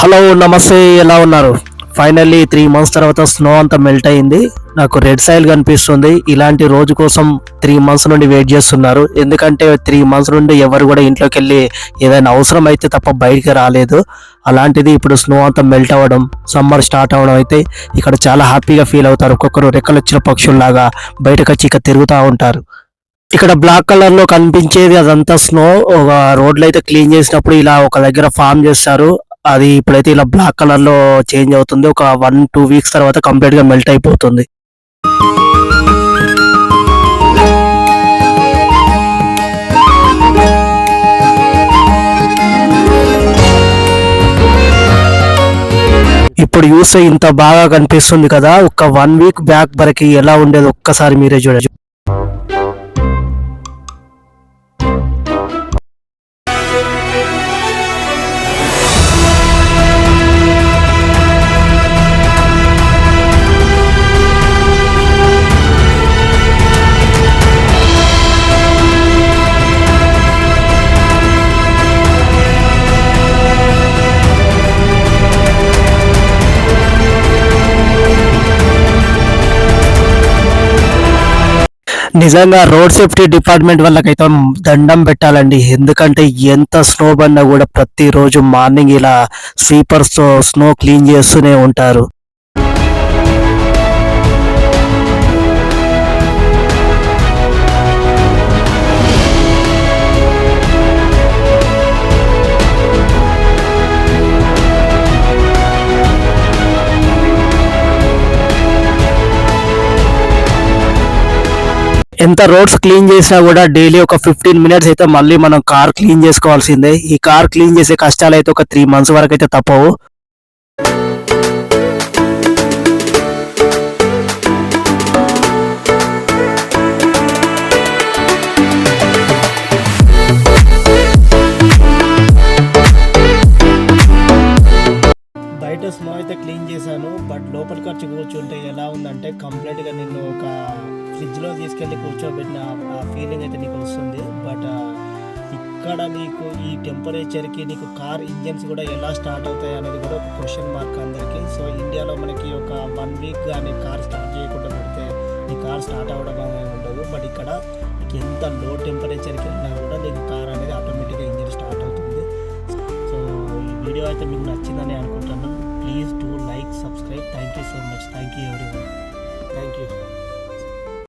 Hello నమస్తే, ఎలా ఉన్నారు? ఫైనల్లీ 3 months తర్వాత స్నో అంతా మెల్ట్ అయింది. నాకు రెడ్ సైల్ కనిపిస్తుంది. ఇలాంటి రోజు కోసం 3 months నుండి వెయిట్ చేస్తున్నారు. ఎందుకంటే 3 months నుండి ఎవరు కూడా ఇంట్లోకి వెళ్ళి ఏదైనా అవసరం అయితే తప్ప బయటికి రాలేదు. అలాంటిది ఇప్పుడు స్నో అంతా మెల్ట్ అవ్వడం, సమ్మర్ స్టార్ట్ అవ్వడం అయితే ఇక్కడ చాలా హ్యాపీగా ఫీల్ అవుతారు. ఒక్కొక్కరు రెక్కలు వచ్చిన పక్షుల్లాగా బయటకు వచ్చి ఇక తిరుగుతూ ఉంటారు. ఇక్కడ బ్లాక్ కలర్ లో కనిపించేది అదంతా స్నో. ఒక రోడ్లు అయితే క్లీన్ చేసినప్పుడు ఇలా ఒక దగ్గర ఫామ్ చేస్తారు. అది ఇప్పుడైతే ఇలా బ్లాక్ కలర్ లో చేంజ్ అవుతుంది. ఒక 1-2 weeks తర్వాత కంప్లీట్ గా మెల్ట్ అయిపోతుంది. ఇప్పుడు చూస్తే ఇంత బాగా కనిపిస్తుంది కదా. ఒక 1 week బ్యాక్ వరకు ఎలా ఉండేది ఒక్కసారి మీరే చూడొచ్చు. నిజంగా రోడ్ సేఫ్టీ డిపార్ట్మెంట్ వాళ్ళకైతే దండం పెట్టాలండి. ఎందుకంటే ఎంత స్నో పడినా కూడా ప్రతిరోజు మార్నింగ్ ఇలా స్వీపర్స్ తో స్నో క్లీన్ చేస్తూనే ఉంటారు. ఎంత రోడ్స్ క్లీన్ చేసినా కూడా డైలీ ఒక 15 minutes అయితే మళ్ళీ మనం కార్ క్లీన్ చేసుకోవాల్సిందే. ఈ కార్ క్లీన్ చేసే కష్టాలు అయితే ఒక 3 months వరకు అయితే తప్పవు. బయట స్నో అయితే క్లీన్ చేశాను. బట్ లోపలికి వచ్చి కూర్చుంటే ఎలా ఉందంటే కంప్లీట్గా నిన్ను ఒక ఫ్రిడ్జ్లో తీసుకెళ్ళి కూర్చోబెట్టిన ఆ ఫీలింగ్ అయితే నీకు వస్తుంది. బట్ ఇక్కడ నీకు ఈ టెంపరేచర్కి నీకు కార్ ఇంజన్స్ కూడా ఎలా స్టార్ట్ అవుతాయి అనేది కూడా ఒక క్వశ్చన్ మార్క్ అందరికీ. సో ఇండియాలో మనకి ఒక 1 week కానీ కార్ స్టార్ట్ చేయకుండా పెడితే నీ కార్ స్టార్ట్ అవ్వడం అనేది ఉండదు. బట్ ఇక్కడ నీకు ఎంత లో టెంపరేచర్కి వెళ్ళినా కూడా నీకు కార్ అనేది ఆటోమేటిక్గా ఇంజన్ స్టార్ట్ అవుతుంది. సో ఈ వీడియో అయితే మీకు నచ్చిందని అనుకుంటున్నాను. Please do like, subscribe. Thank you so much. Thank you everyone. Thank you.